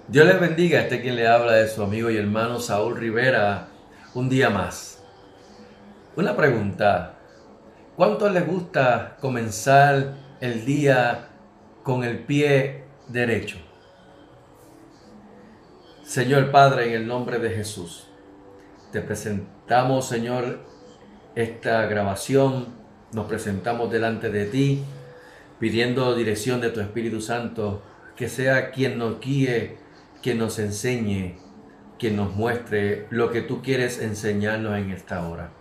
Dios les bendiga, quien le habla de su amigo y hermano Saúl Rivera, un día más. Una pregunta, ¿cuánto les gusta comenzar el día con el pie derecho? Señor Padre, en el nombre de Jesús, te presentamos, Señor, esta grabación, nos presentamos delante de ti, pidiendo dirección de tu Espíritu Santo, que sea quien nos guíe, quien nos enseñe, quien nos muestre lo que tú quieres enseñarnos en esta hora.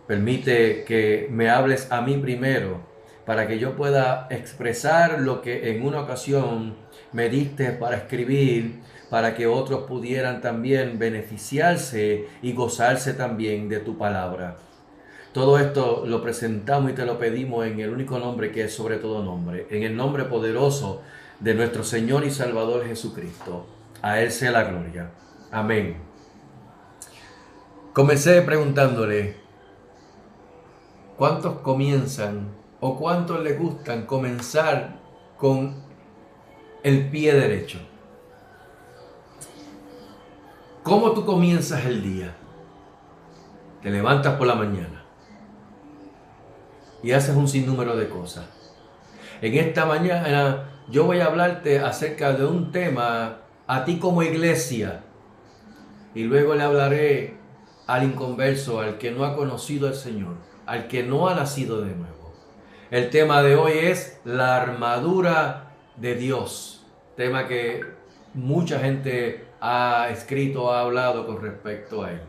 Permite que me hables a mí primero para que yo pueda expresar lo que en una ocasión me diste para escribir, para que otros pudieran también beneficiarse y gozarse también de tu palabra. Todo esto lo presentamos y te lo pedimos en el único nombre que es sobre todo nombre, en el nombre poderoso de nuestro Señor y Salvador Jesucristo. A Él sea la gloria. Amén. Comencé preguntándole, ¿cuántos comienzan o cuántos les gustan comenzar con el pie derecho? ¿Cómo tú comienzas el día? Te levantas por la mañana y haces un sinnúmero de cosas. En esta mañana yo voy a hablarte acerca de un tema a ti como iglesia y luego le hablaré al inconverso, al que no ha conocido al Señor, al que no ha nacido de nuevo. El tema de hoy es la armadura de Dios, tema que mucha gente ha escrito, ha hablado con respecto a él.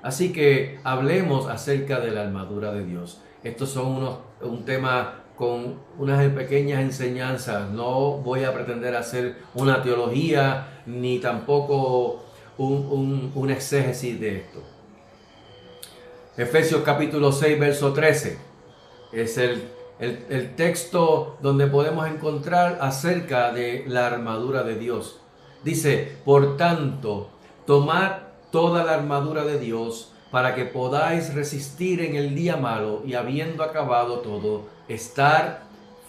Así que hablemos acerca de la armadura de Dios. Estos son un tema con unas pequeñas enseñanzas. No voy a pretender hacer una teología ni tampoco un exégesis de esto. Efesios capítulo 6, verso 13 es el texto donde podemos encontrar acerca de la armadura de Dios. Dice, por tanto, tomad toda la armadura de Dios para que podáis resistir en el día malo y habiendo acabado todo, estar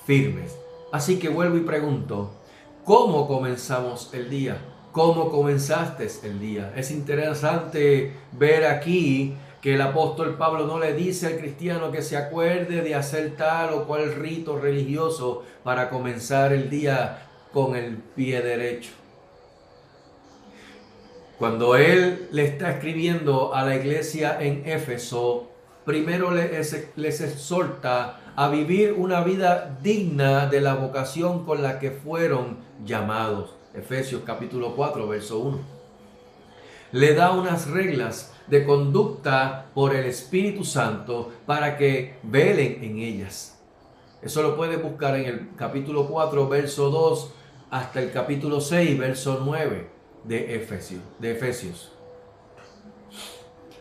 firmes. Así que vuelvo y pregunto, ¿cómo comenzamos el día? ¿Cómo comenzaste el día? Es interesante ver aquí que el apóstol Pablo no le dice al cristiano que se acuerde de hacer tal o cual rito religioso para comenzar el día con el pie derecho. Cuando él le está escribiendo a la iglesia en Éfeso, primero les exhorta a vivir una vida digna de la vocación con la que fueron llamados. Efesios capítulo 4, verso 1. Le da unas reglas de conducta por el Espíritu Santo para que velen en ellas. Eso lo puedes buscar en el capítulo 4, verso 2, hasta el capítulo 6, verso 9 de Efesios.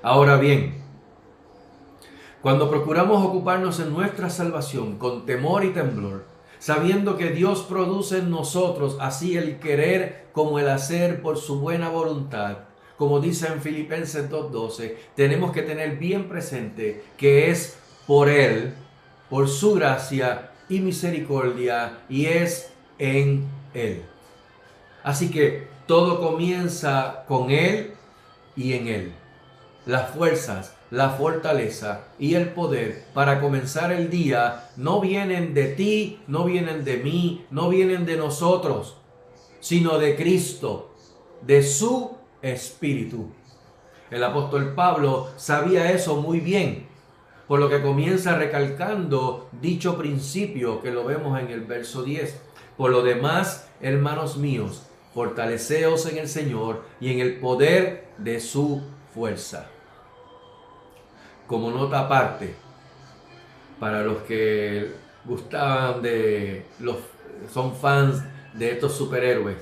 Ahora bien, cuando procuramos ocuparnos en nuestra salvación con temor y temblor, sabiendo que Dios produce en nosotros así el querer como el hacer por su buena voluntad, como dice en Filipenses 2:12, tenemos que tener bien presente que es por Él, por su gracia y misericordia, y es en Él. Así que todo comienza con Él y en Él. Las fuerzas, la fortaleza y el poder para comenzar el día no vienen de ti, no vienen de mí, no vienen de nosotros, sino de Cristo, de su Espíritu. El apóstol Pablo sabía eso muy bien, por lo que comienza recalcando dicho principio que lo vemos en el verso 10. Por lo demás, hermanos míos, fortaleceos en el Señor y en el poder de su fuerza. Como nota aparte, para los que gustaban son fans de estos superhéroes,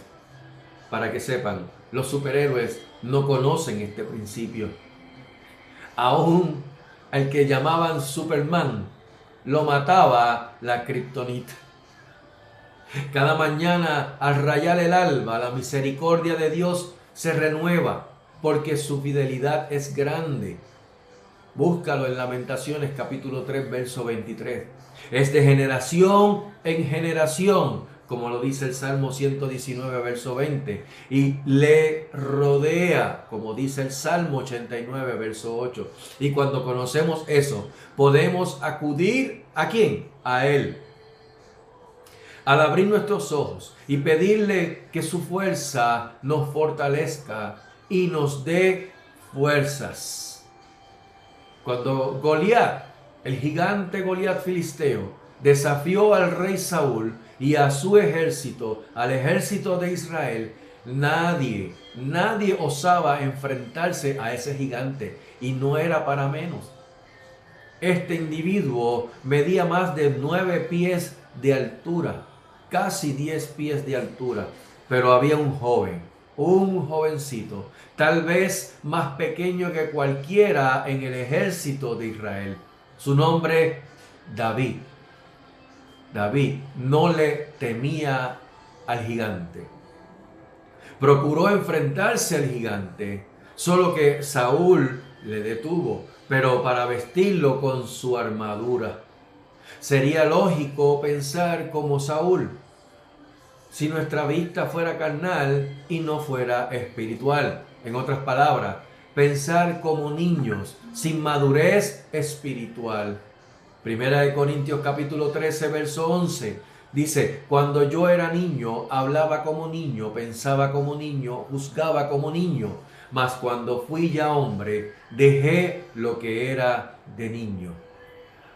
para que sepan, los superhéroes no conocen este principio. Aún al que llamaban Superman, lo mataba la kriptonita. Cada mañana al rayar el alba, la misericordia de Dios se renueva, porque su fidelidad es grande. Búscalo en Lamentaciones capítulo 3, verso 23. Es de generación en generación como lo dice el Salmo 119, verso 20, y le rodea, como dice el Salmo 89, verso 8. Y cuando conocemos eso, podemos acudir ¿a quién? A Él. Al abrir nuestros ojos y pedirle que su fuerza nos fortalezca y nos dé fuerzas. Cuando Goliat, el gigante Goliat filisteo, desafió al rey Saúl y a su ejército, al ejército de Israel, nadie osaba enfrentarse a ese gigante, y no era para menos. Este individuo medía más de 9 pies de altura, casi 10 pies de altura, pero había un jovencito, tal vez más pequeño que cualquiera en el ejército de Israel. Su nombre, David. David no le temía al gigante. Procuró enfrentarse al gigante, solo que Saúl le detuvo, pero para vestirlo con su armadura. Sería lógico pensar como Saúl, si nuestra vista fuera carnal y no fuera espiritual. En otras palabras, pensar como niños, sin madurez espiritual. Primera de Corintios capítulo 13, verso 11, dice: cuando yo era niño, hablaba como niño, pensaba como niño, juzgaba como niño, mas cuando fui ya hombre, dejé lo que era de niño.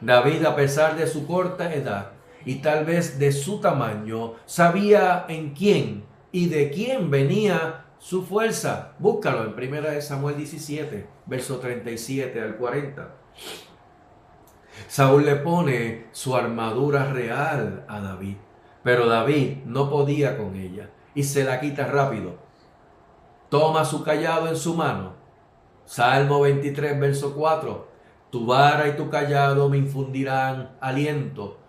David, a pesar de su corta edad y tal vez de su tamaño, sabía en quién y de quién venía su fuerza. Búscalo en 1 Samuel 17, verso 37 al 40. Saúl le pone su armadura real a David, pero David no podía con ella y se la quita rápido. Toma su callado en su mano. Salmo 23, verso 4. Tu vara y tu callado me infundirán aliento.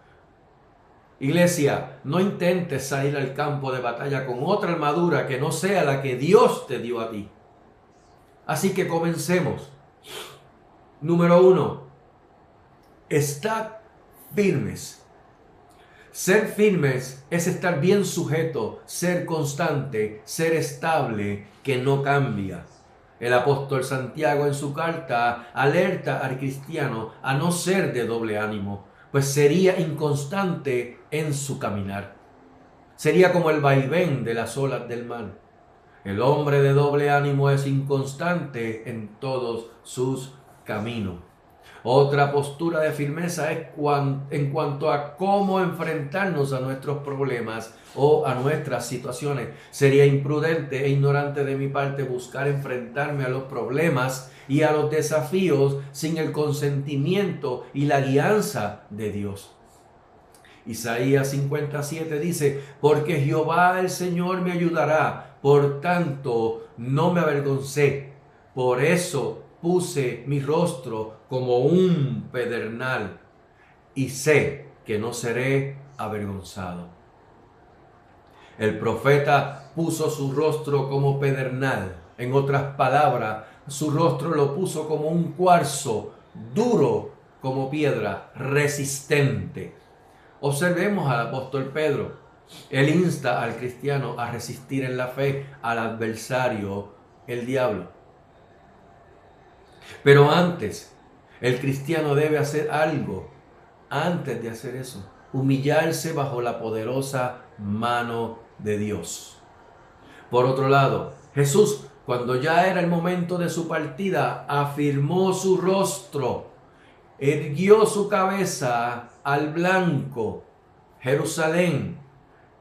Iglesia, no intentes salir al campo de batalla con otra armadura que no sea la que Dios te dio a ti. Así que comencemos. Número 1. Estad firmes. Ser firmes es estar bien sujeto, ser constante, ser estable, que no cambia. El apóstol Santiago en su carta alerta al cristiano a no ser de doble ánimo, pues sería inconstante en su caminar. Sería como el vaivén de las olas del mar. El hombre de doble ánimo es inconstante en todos sus caminos. Otra postura de firmeza es en cuanto a cómo enfrentarnos a nuestros problemas o a nuestras situaciones. Sería imprudente e ignorante de mi parte buscar enfrentarme a los problemas y a los desafíos sin el consentimiento y la guianza de Dios. Isaías 57 dice: porque Jehová el Señor me ayudará, por tanto no me avergoncé. Por eso puse mi rostro como un pedernal y sé que no seré avergonzado. El profeta puso su rostro como pedernal. En otras palabras, su rostro lo puso como un cuarzo, duro como piedra, resistente. Observemos al apóstol Pedro. Él insta al cristiano a resistir en la fe al adversario, el diablo. Pero antes, el cristiano debe hacer algo. Antes de hacer eso, humillarse bajo la poderosa mano de Dios. Por otro lado, Jesús, cuando ya era el momento de su partida, afirmó su rostro, erguió su cabeza al blanco, Jerusalén.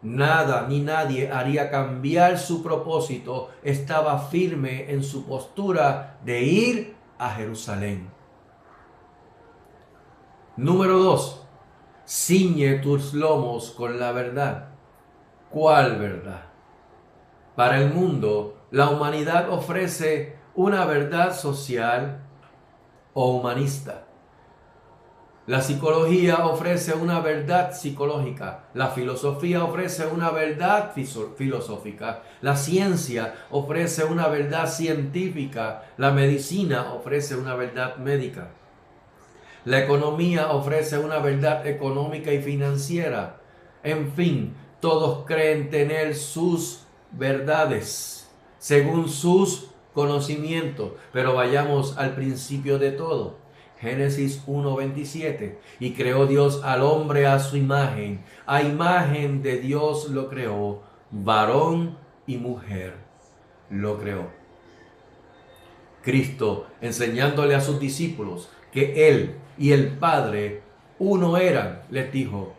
Nada ni nadie haría cambiar su propósito. Estaba firme en su postura de ir a Jerusalén. Número 2. Ciñe tus lomos con la verdad. ¿Cuál verdad? Para el mundo, la humanidad ofrece una verdad social o humanista. La psicología ofrece una verdad psicológica. La filosofía ofrece una verdad filosófica. La ciencia ofrece una verdad científica. La medicina ofrece una verdad médica. La economía ofrece una verdad económica y financiera. En fin, Todos creen tener sus verdades según sus conocimientos. Pero vayamos al principio de todo. Génesis 1:27. Y creó Dios al hombre a su imagen. A imagen de Dios lo creó. Varón y mujer lo creó. Cristo, enseñándole a sus discípulos que Él y el Padre uno eran, les dijo,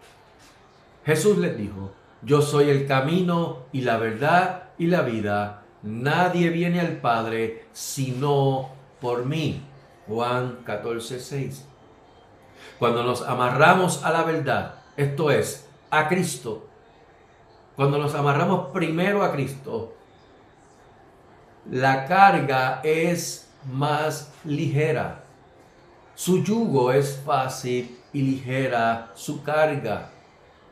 Jesús les dijo, yo soy el camino y la verdad y la vida. Nadie viene al Padre sino por mí. Juan 14:6. Cuando nos amarramos a la verdad, esto es, a Cristo, cuando nos amarramos primero a Cristo, la carga es más ligera. Su yugo es fácil y ligera su carga.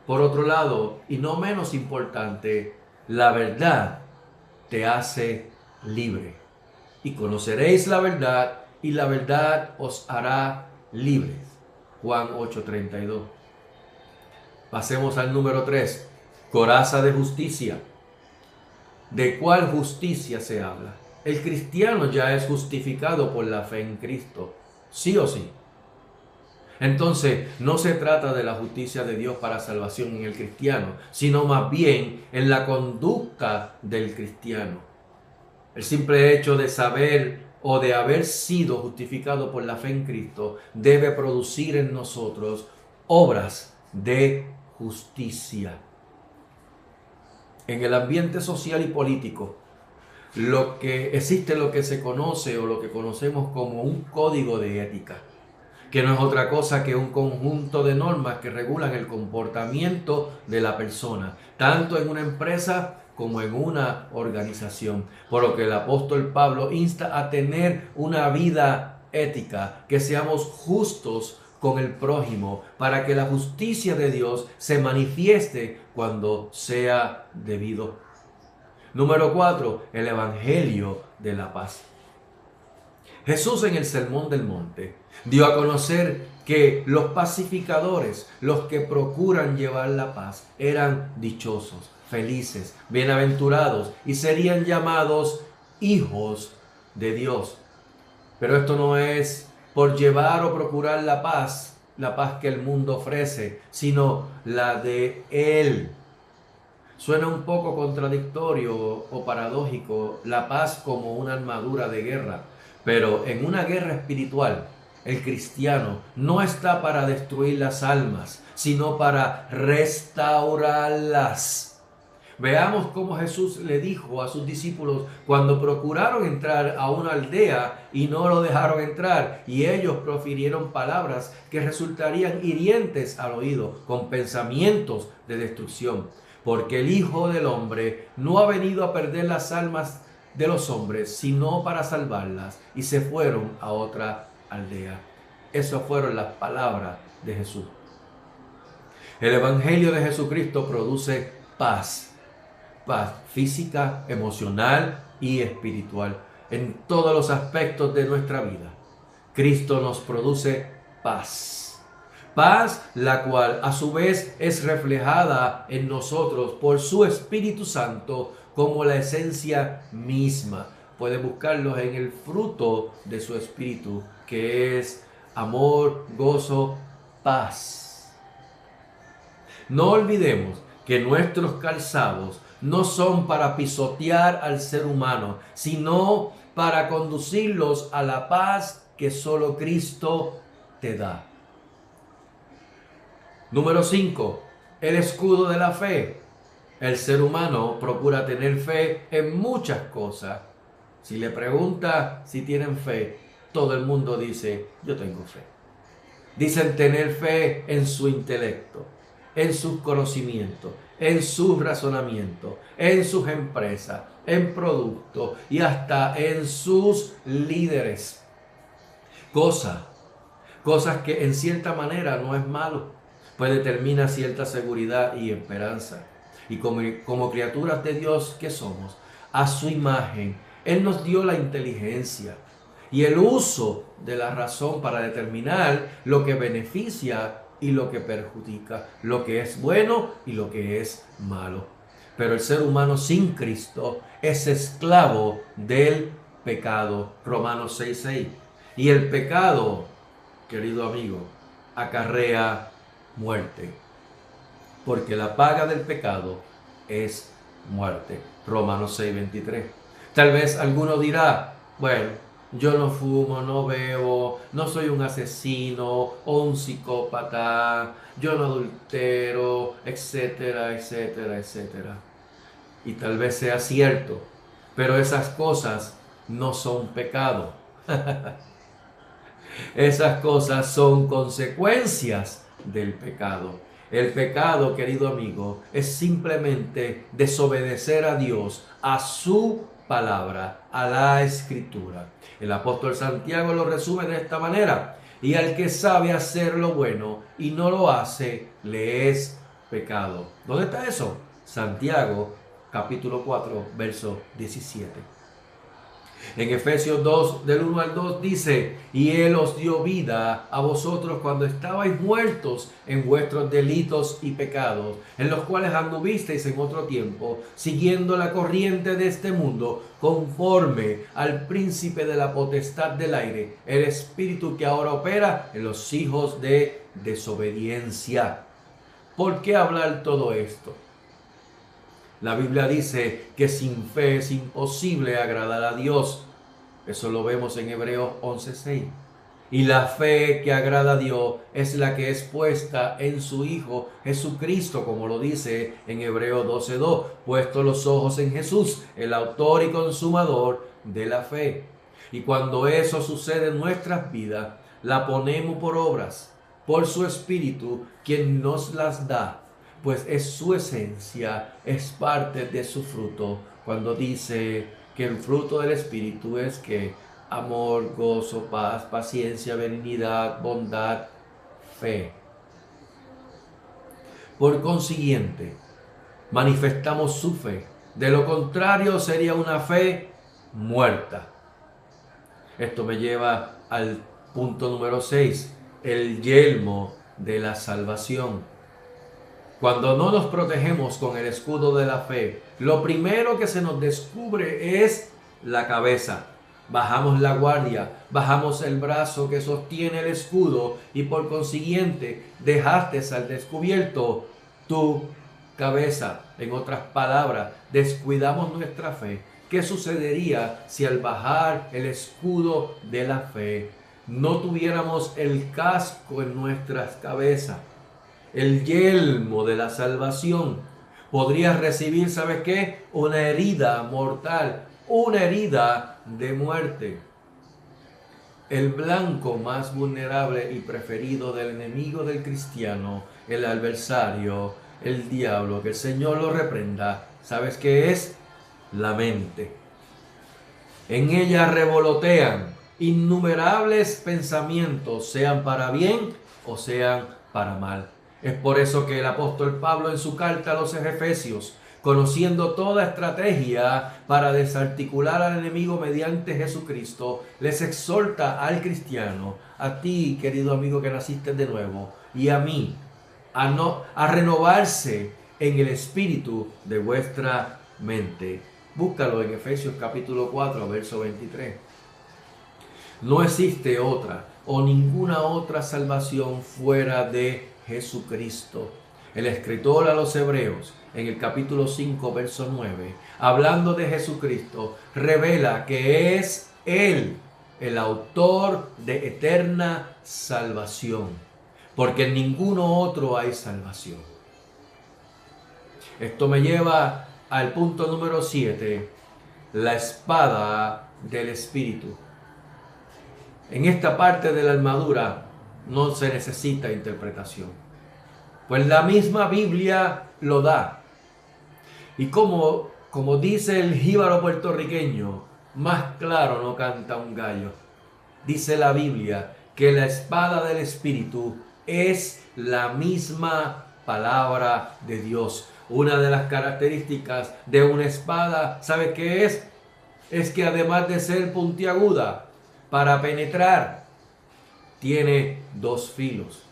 Por otro lado, y no menos importante, la verdad te hace libre. Y conoceréis la verdad, y la verdad os hará libres. Juan 8:32. Pasemos al número 3. Coraza de justicia. ¿De cuál justicia se habla? El cristiano ya es justificado por la fe en Cristo, sí o sí. Entonces, no se trata de la justicia de Dios para salvación en el cristiano, sino más bien en la conducta del cristiano. El simple hecho de saber o de haber sido justificado por la fe en Cristo debe producir en nosotros obras de justicia. En el ambiente social y político, existe lo que se conoce o lo que conocemos como un código de ética, que no es otra cosa que un conjunto de normas que regulan el comportamiento de la persona, tanto en una empresa como en una organización. Por lo que el apóstol Pablo insta a tener una vida ética, que seamos justos con el prójimo, para que la justicia de Dios se manifieste cuando sea debido. Número 4, el Evangelio de la paz. Jesús en el Sermón del Monte dio a conocer que los pacificadores, los que procuran llevar la paz, eran dichosos, felices, bienaventurados y serían llamados hijos de Dios. Pero esto no es por llevar o procurar la paz que el mundo ofrece, sino la de Él. Suena un poco contradictorio o paradójico la paz como una armadura de guerra, pero en una guerra espiritual, el cristiano no está para destruir las almas, sino para restaurarlas. Veamos cómo Jesús le dijo a sus discípulos cuando procuraron entrar a una aldea y no lo dejaron entrar, y ellos profirieron palabras que resultarían hirientes al oído, con pensamientos de destrucción. Porque el Hijo del Hombre no ha venido a perder las almas de los hombres, sino para salvarlas. Y se fueron a otra aldea. Esas fueron las palabras de Jesús. El Evangelio de Jesucristo produce paz. Paz física, emocional y espiritual. En todos los aspectos de nuestra vida, Cristo nos produce paz. Paz, la cual a su vez es reflejada en nosotros por su Espíritu Santo como la esencia misma. Puede buscarlos en el fruto de su Espíritu, que es amor, gozo, paz. No olvidemos que nuestros calzados no son para pisotear al ser humano, sino para conducirlos a la paz que solo Cristo te da. Número 5. El escudo de la fe. El ser humano procura tener fe en muchas cosas. Si le pregunta si tienen fe, todo el mundo dice, yo tengo fe. Dicen tener fe en su intelecto, en sus conocimientos, en sus razonamientos, en sus empresas, en productos y hasta en sus líderes. Cosas que en cierta manera no es malo, pues determina cierta seguridad y esperanza. Y como criaturas de Dios que somos, a su imagen, Él nos dio la inteligencia y el uso de la razón para determinar lo que beneficia y lo que perjudica, lo que es bueno y lo que es malo. Pero el ser humano sin Cristo es esclavo del pecado. Romanos 6:6. Y el pecado, querido amigo, acarrea muerte. Porque la paga del pecado es muerte. Romanos 6:23. Tal vez alguno dirá, bueno, yo no fumo, no bebo, no soy un asesino o un psicópata, yo no adultero, etcétera, etcétera, etcétera. Y tal vez sea cierto, pero esas cosas no son pecado. Esas cosas son consecuencias del pecado. El pecado, querido amigo, es simplemente desobedecer a Dios, a su palabra, a la escritura. El apóstol Santiago lo resume de esta manera: y al que sabe hacer lo bueno y no lo hace, le es pecado. ¿Dónde está eso? Santiago capítulo 4, verso 17. En Efesios 2, del 1 al 2 dice: y Él os dio vida a vosotros cuando estabais muertos en vuestros delitos y pecados, en los cuales anduvisteis en otro tiempo, siguiendo la corriente de este mundo, conforme al príncipe de la potestad del aire, el espíritu que ahora opera en los hijos de desobediencia. ¿Por qué hablar todo esto? La Biblia dice que sin fe es imposible agradar a Dios. Eso lo vemos en Hebreos 11:6. Y la fe que agrada a Dios es la que es puesta en su Hijo Jesucristo, como lo dice en Hebreos 12:2. Puesto los ojos en Jesús, el autor y consumador de la fe. Y cuando eso sucede en nuestras vidas, la ponemos por obras, por su Espíritu, quien nos las da. Pues es su esencia, es parte de su fruto. Cuando dice que el fruto del Espíritu es que amor, gozo, paz, paciencia, benignidad, bondad, fe. Por consiguiente, manifestamos su fe. De lo contrario, sería una fe muerta. Esto me lleva al punto número 6, el yelmo de la salvación. Cuando no nos protegemos con el escudo de la fe, lo primero que se nos descubre es la cabeza. Bajamos la guardia, bajamos el brazo que sostiene el escudo y por consiguiente dejaste al descubierto tu cabeza. En otras palabras, descuidamos nuestra fe. ¿Qué sucedería si al bajar el escudo de la fe no tuviéramos el casco en nuestras cabezas? El yelmo de la salvación. Podrías recibir, ¿sabes qué? Una herida mortal, una herida de muerte. El blanco más vulnerable y preferido del enemigo del cristiano, el adversario, el diablo, que el Señor lo reprenda, ¿sabes qué es? La mente. En ella revolotean innumerables pensamientos, sean para bien o sean para mal. Es por eso que el apóstol Pablo en su carta a los Efesios, conociendo toda estrategia para desarticular al enemigo mediante Jesucristo, les exhorta al cristiano, a ti, querido amigo que naciste de nuevo, y a mí, a renovarse en el espíritu de vuestra mente. Búscalo en Efesios capítulo 4, verso 23. No existe otra o ninguna otra salvación fuera de Jesucristo. El escritor a los Hebreos, en el capítulo 5, verso 9, hablando de Jesucristo, revela que es Él el autor de eterna salvación, porque en ninguno otro hay salvación. Esto me lleva al punto número 7, la espada del Espíritu. En esta parte de la armadura no se necesita interpretación, pues la misma Biblia lo da. Y como dice el jíbaro puertorriqueño, más claro no canta un gallo. Dice la Biblia que la espada del Espíritu es la misma palabra de Dios. Una de las características de una espada, ¿sabe qué es? Es que además de ser puntiaguda para penetrar, tiene dos filos.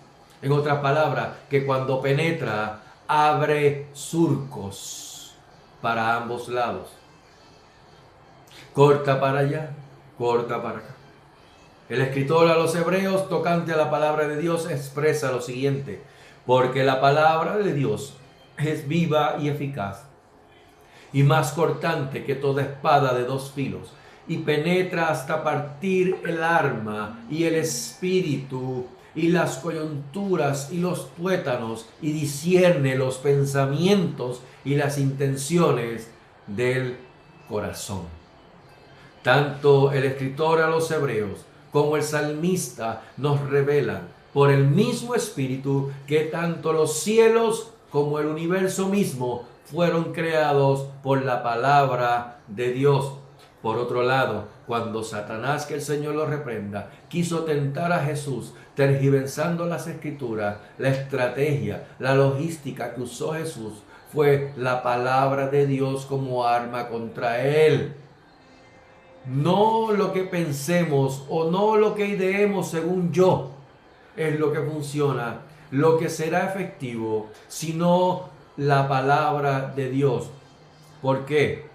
En otras palabras, que cuando penetra, abre surcos para ambos lados. Corta para allá, corta para acá. El escritor a los hebreos, tocante a la palabra de Dios, expresa lo siguiente: porque la palabra de Dios es viva y eficaz, y más cortante que toda espada de dos filos, y penetra hasta partir el alma y el espíritu y las coyunturas y los tuétanos, y discierne los pensamientos y las intenciones del corazón. Tanto el escritor a los hebreos como el salmista nos revelan por el mismo espíritu que tanto los cielos como el universo mismo fueron creados por la palabra de Dios. Por otro lado, cuando Satanás, que el Señor lo reprenda, quiso tentar a Jesús, tergiversando las escrituras, la estrategia, la logística que usó Jesús fue la palabra de Dios como arma contra él. No lo que pensemos o no lo que ideemos según yo es lo que funciona, lo que será efectivo, sino la palabra de Dios. ¿Por qué?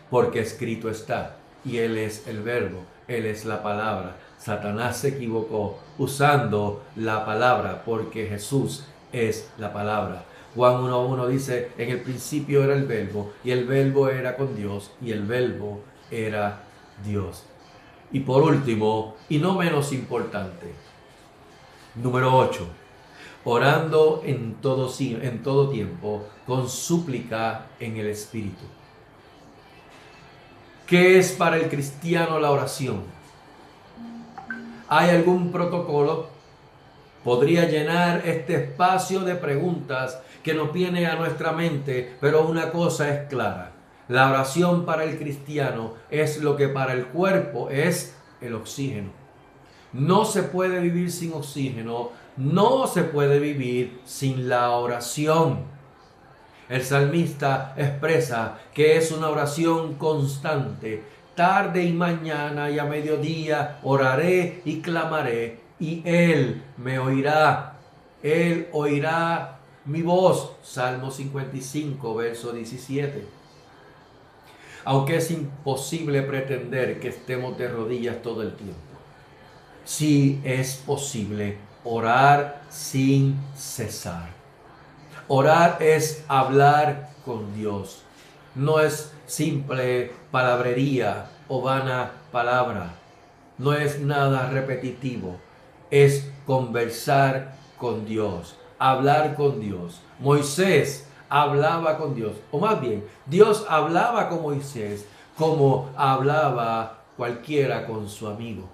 Porque escrito está, y Él es el verbo, Él es la palabra. Satanás se equivocó usando la palabra, porque Jesús es la palabra. Juan 1:1 dice: en el principio era el verbo, y el verbo era con Dios, y el verbo era Dios. Y por último, y no menos importante, número 8, orando en todo tiempo, con súplica en el Espíritu. ¿Qué es para el cristiano la oración? ¿Hay algún protocolo? Podría llenar este espacio de preguntas que nos viene a nuestra mente, pero una cosa es clara: la oración para el cristiano es lo que para el cuerpo es el oxígeno. No se puede vivir sin oxígeno, no se puede vivir sin la oración. El salmista expresa que es una oración constante. Tarde y mañana y a mediodía oraré y clamaré, y Él me oirá. Él oirá mi voz. Salmo 55, verso 17. Aunque es imposible pretender que estemos de rodillas todo el tiempo, sí es posible orar sin cesar. Orar es hablar con Dios. No es simple palabrería o vana palabra. No es nada repetitivo. Es conversar con Dios, hablar con Dios. Moisés hablaba con Dios, o más bien, Dios hablaba con Moisés como hablaba cualquiera con su amigo.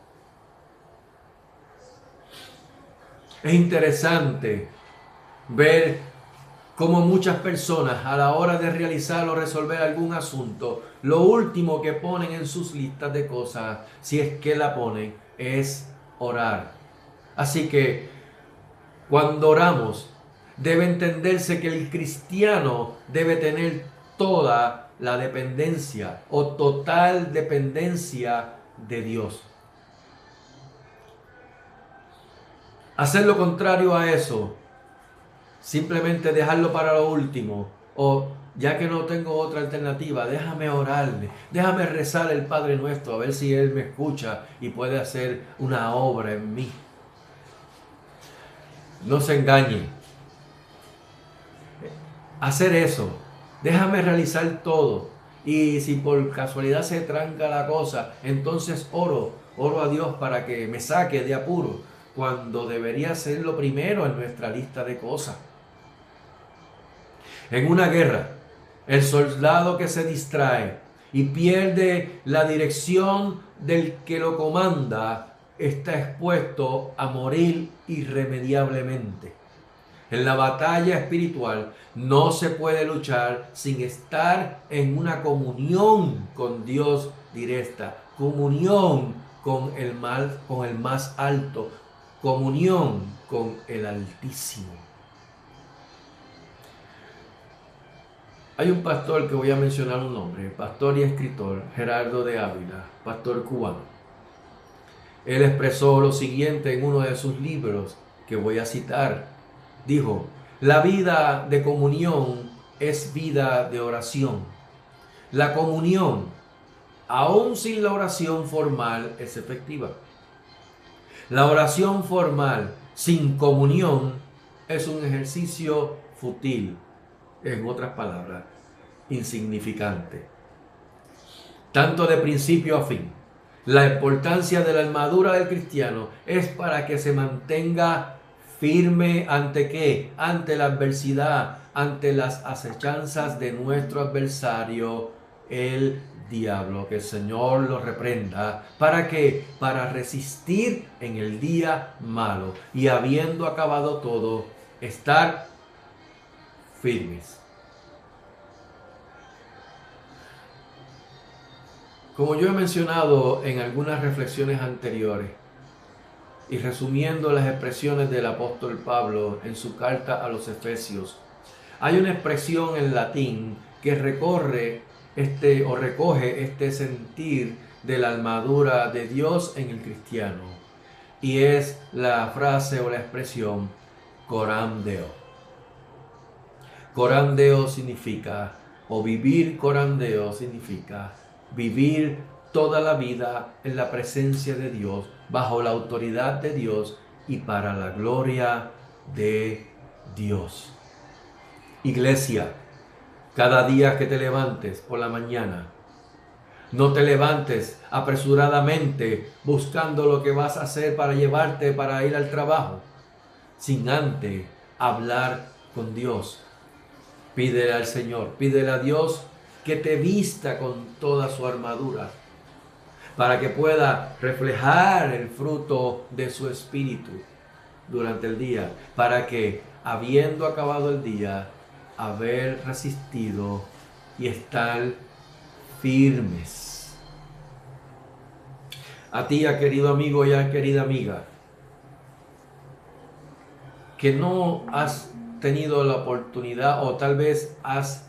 Es interesante ver cómo muchas personas, a la hora de realizar o resolver algún asunto, lo último que ponen en sus listas de cosas, si es que la ponen, es orar. Así que cuando oramos, debe entenderse que el cristiano debe tener toda la dependencia o total dependencia de Dios. Hacer lo contrario a eso, simplemente dejarlo para lo último, o ya que no tengo otra alternativa, déjame orarle, déjame rezar el Padre Nuestro, a ver si Él me escucha y puede hacer una obra en mí. No se engañe. Hacer eso, déjame realizar todo, y si por casualidad se tranca la cosa, entonces oro a Dios para que me saque de apuro, cuando debería ser lo primero en nuestra lista de cosas. En una guerra, el soldado que se distrae y pierde la dirección del que lo comanda está expuesto a morir irremediablemente. En la batalla espiritual no se puede luchar sin estar en una comunión con Dios directa, comunión con el más alto, comunión con el Altísimo. Hay un pastor que voy a mencionar un nombre, pastor y escritor, Gerardo de Ávila, pastor cubano. Él expresó lo siguiente en uno de sus libros que voy a citar. Dijo, la vida de comunión es vida de oración. La comunión, aún sin la oración formal, es efectiva. La oración formal sin comunión es un ejercicio fútil, en otras palabras, insignificante. Tanto de principio a fin. La importancia de la armadura del cristiano es para que se mantenga firme ante ¿qué? Ante la adversidad, ante las acechanzas de nuestro adversario, el diablo. Que el Señor lo reprenda. ¿Para qué? Para resistir en el día malo y habiendo acabado todo, estar firmes. Como yo he mencionado en algunas reflexiones anteriores, y resumiendo las expresiones del apóstol Pablo en su carta a los Efesios, hay una expresión en latín que recoge este sentir de la armadura de Dios en el cristiano, y es la frase o la expresión coram Deo. Coram Deo significa, o vivir coram Deo significa vivir toda la vida en la presencia de Dios, bajo la autoridad de Dios y para la gloria de Dios. Iglesia, cada día que te levantes por la mañana, no te levantes apresuradamente buscando lo que vas a hacer para llevarte para ir al trabajo, sin antes hablar con Dios. Pídele al Señor, pídele a Dios que te vista con toda su armadura, para que pueda reflejar el fruto de su espíritu durante el día, para que, habiendo acabado el día, haber resistido y estar firmes. A ti, querido amigo y a querida amiga, que no has tenido la oportunidad, o tal vez has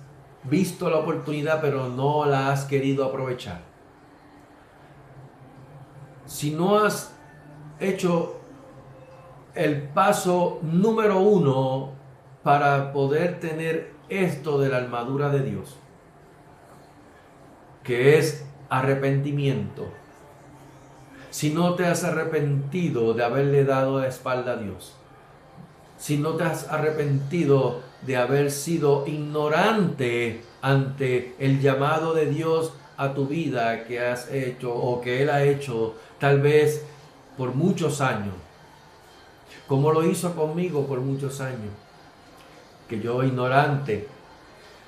visto la oportunidad pero no la has querido aprovechar. Si no has hecho el paso número 1 para poder tener esto de la armadura de Dios, que es arrepentimiento, si no te has arrepentido de haberle dado la espalda a Dios, si no te has arrepentido de haber sido ignorante ante el llamado de Dios a tu vida que has hecho o que Él ha hecho tal vez por muchos años, como lo hizo conmigo por muchos años, que yo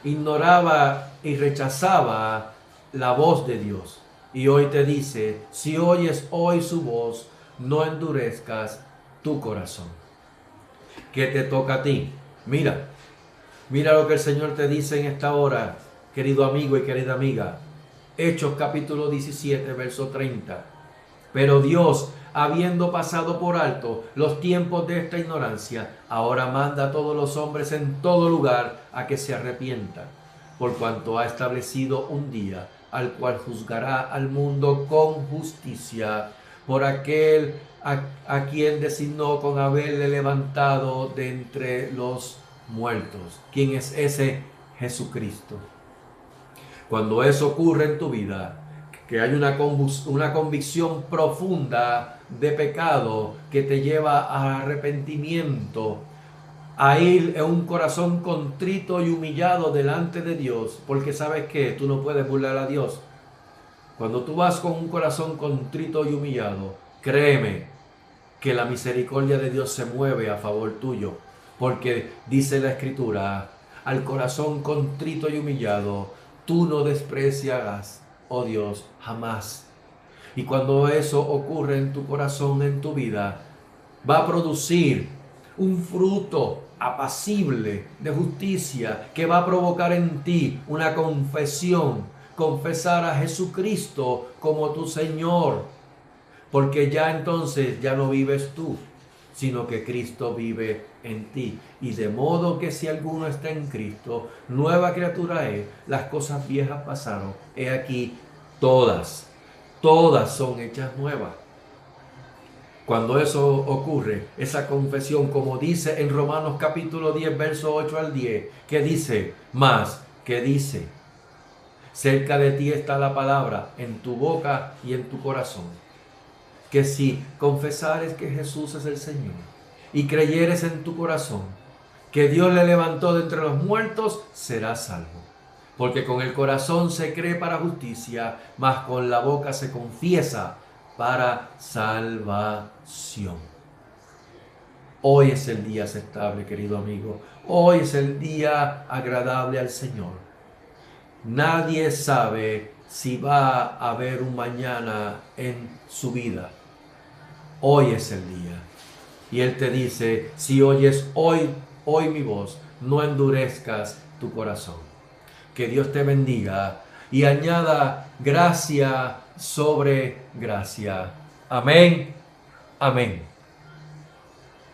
ignoraba y rechazaba la voz de Dios. Y hoy te dice, si oyes hoy su voz, no endurezcas tu corazón. ¿Qué te toca a ti? Mira lo que el Señor te dice en esta hora, querido amigo y querida amiga. Hechos capítulo 17, verso 30. Pero Dios, habiendo pasado por alto los tiempos de esta ignorancia, ahora manda a todos los hombres en todo lugar a que se arrepientan, por cuanto ha establecido un día al cual juzgará al mundo con justicia, por aquel a quien designó con haberle levantado de entre los muertos. ¿Quién es ese? Jesucristo. Cuando eso ocurre en tu vida, que hay una convicción profunda de pecado que te lleva a arrepentimiento, a ir en un corazón contrito y humillado delante de Dios, porque sabes que tú no puedes burlar a Dios. Cuando tú vas con un corazón contrito y humillado, créeme que la misericordia de Dios se mueve a favor tuyo, porque dice la Escritura, al corazón contrito y humillado, tú no despreciarás, oh Dios, jamás. Y cuando eso ocurre en tu corazón, en tu vida, va a producir un fruto apacible de justicia que va a provocar en ti una confesión, confesar a Jesucristo como tu Señor, porque ya entonces ya no vives tú, sino que Cristo vive en ti. Y de modo que si alguno está en Cristo, nueva criatura es, las cosas viejas pasaron, he aquí todas son hechas nuevas. Cuando eso ocurre, esa confesión, como dice en Romanos capítulo 10, verso 8 al 10, que dice, más, que dice, cerca de ti está la palabra, en tu boca y en tu corazón, que si confesares que Jesús es el Señor y creyeres en tu corazón que Dios le levantó de entre los muertos, serás salvo. Porque con el corazón se cree para justicia, mas con la boca se confiesa para salvación. Hoy es el día aceptable, querido amigo. Hoy es el día agradable al Señor. Nadie sabe si va a haber un mañana en su vida. Hoy es el día. Y Él te dice, si oyes hoy mi voz, no endurezcas tu corazón. Que Dios te bendiga y añada gracia sobre gracia. Amén. Amén.